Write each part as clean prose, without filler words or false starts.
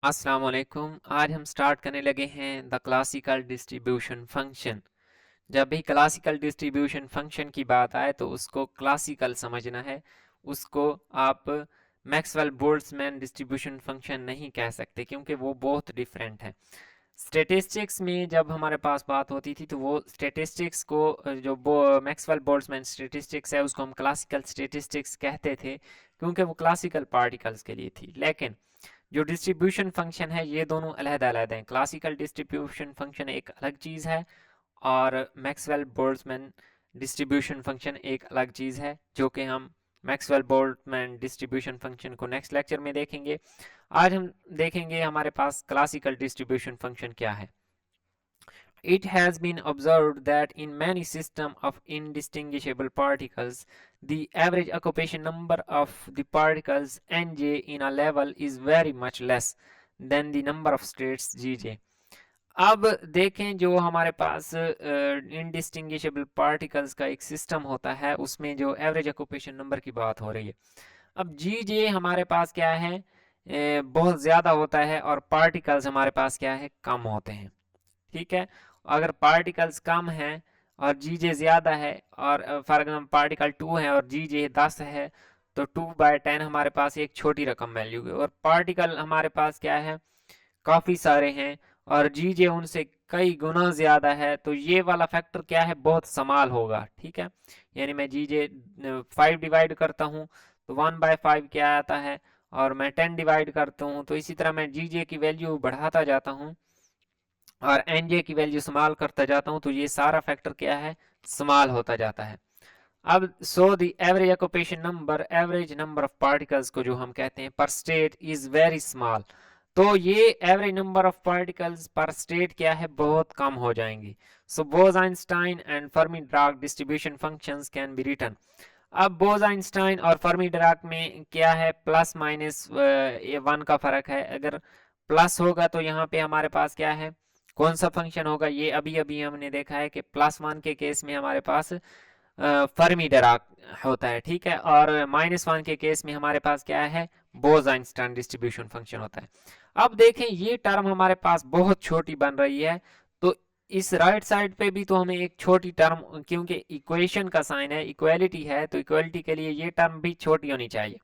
अस्सलाम वालेकुम। आज हम स्टार्ट करने लगे हैं द क्लासिकल डिस्ट्रीब्यूशन फंक्शन। जब भी क्लासिकल डिस्ट्रीब्यूशन फंक्शन की बात आए तो उसको क्लासिकल समझना है। उसको आप मैक्सवेल बोल्ट्जमैन डिस्ट्रीब्यूशन फंक्शन नहीं कह सकते क्योंकि वो बहुत डिफरेंट है। स्टेटिस्टिक्स में जब हमारे पास बात होती थी तो वो स्टेटिस्टिक्स को जो मैक्सवेल बोल्ट्जमैन स्टेटिस्टिक्स है उसको हम क्लासिकल स्टेटिस्टिक्स कहते थे क्योंकि वो क्लासिकल पार्टिकल्स के लिए थी। लेकिन जो डिस्ट्रीब्यूशन फंक्शन है ये दोनों अलग-अलग हैं। क्लासिकल डिस्ट्रीब्यूशन फंक्शन एक अलग चीज़ है और मैक्सवेल बोल्ट्जमैन डिस्ट्रीब्यूशन फंक्शन एक अलग चीज़ है, जो कि हम मैक्सवेल बोल्ट्जमैन डिस्ट्रीब्यूशन फंक्शन को नेक्स्ट लेक्चर में देखेंगे। आज हम देखेंगे हमारे पास क्लासिकल डिस्ट्रीब्यूशन फंक्शन क्या है। It has been observed that in many systems of indistinguishable particles, the average occupation number of the particles Nj in a level is very much less than the number of states Gj. अब देखें जो हमारे पास indistinguishable particles का एक system होता है उसमें जो एवरेज ऑक्यूपेशन नंबर की बात हो रही है। अब जी जे हमारे पास क्या है, बहुत ज़्यादा होता है और पार्टिकल्स हमारे पास क्या है, कम होते हैं। ठीक है, अगर पार्टिकल्स कम हैं और जी जे ज़्यादा है और फॉर एग्जाम्पल पार्टिकल 2 है और जी जे 10 है तो 2/10 हमारे पास एक छोटी रकम वैल्यू है। और पार्टिकल हमारे पास क्या है, काफ़ी सारे हैं और जी जे उनसे कई गुना ज़्यादा है तो ये वाला फैक्टर क्या है, बहुत समाल होगा। ठीक है, यानी मैं जी जे 5 डिवाइड करता हूँ तो 1/5 क्या आता है और मैं 10 डिवाइड करता हूँ तो इसी तरह मैं जी जे की वैल्यू बढ़ाता जाता हूँ और एन जे की वैल्यू स्मॉल करता जाता हूँ तो ये सारा फैक्टर क्या है, स्मॉल होता जाता है। अब so the average occupation number, average number of particles को जो हम कहते हैं पर स्टेट इज वेरी स्मॉल, तो ये average number of particles per state क्या है, बहुत कम हो जाएंगी। So Bose Einstein and Fermi Dirac distribution functions can be written. अब बोज-आइंस्टाइन और फर्मी डिराक में क्या है, प्लस माइनस 1 का फर्क है। अगर प्लस होगा तो यहाँ पे हमारे पास क्या है, कौन सा फंक्शन होगा, ये अभी अभी हमने देखा है कि +1 के केस में हमारे पास फर्मी डिराक होता है। ठीक है, और -1 के केस में हमारे पास क्या है, बोज-आइंस्टाइन डिस्ट्रीब्यूशन फंक्शन होता है। अब देखें ये टर्म हमारे पास बहुत छोटी बन रही है तो इस राइट साइड पे भी तो हमें एक छोटी टर्म, क्योंकि इक्वेशन का साइन है, इक्वलिटी है, तो इक्वलिटी के लिए ये टर्म भी छोटी होनी चाहिए।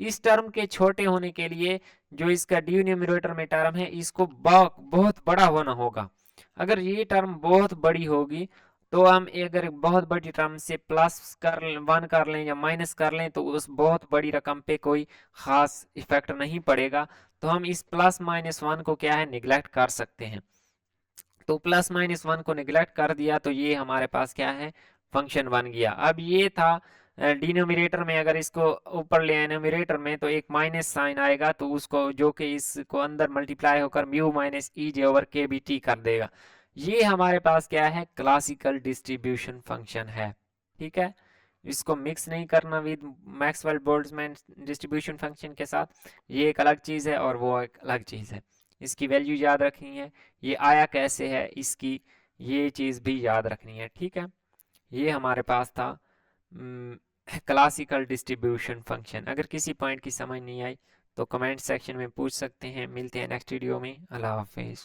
इस टर्म के छोटे होने के लिए जो इसका डिनोमिनेटर में टर्म है इसको बहुत बड़ा होना होगा। अगर ये टर्म बहुत बड़ी होगी तो हम अगर बहुत बड़ी टर्म से +1 कर लें या माइनस कर लें तो उस बहुत बड़ी रकम पे कोई ख़ास इफेक्ट नहीं पड़ेगा, तो हम इस +-1 को क्या है, निगलेक्ट कर सकते हैं। तो +-1 को निगलेक्ट कर दिया तो ये हमारे पास क्या है, फंक्शन बन गया। अब ये था डिनोमिनेटर में, अगर इसको ऊपर ले आए न्यूमरेटर में तो एक माइनस साइन आएगा तो उसको जो कि इसको अंदर मल्टीप्लाई होकर म्यू माइनस ई जे ओवर के बी टी कर देगा। ये हमारे पास क्या है, क्लासिकल डिस्ट्रीब्यूशन फंक्शन है। ठीक है, इसको मिक्स नहीं करना with Maxwell Boltzmann distribution function के साथ, ये एक अलग चीज़ है और वो एक अलग चीज़ है। इसकी वैल्यू याद रखनी है, ये आया कैसे है इसकी ये चीज़ भी याद रखनी है। ठीक है, ये हमारे पास था क्लासिकल डिस्ट्रीब्यूशन फंक्शन। अगर किसी पॉइंट की समझ नहीं आई तो कमेंट सेक्शन में पूछ सकते हैं। मिलते हैं नेक्स्ट वीडियो में। अल्लाह हाफिज़।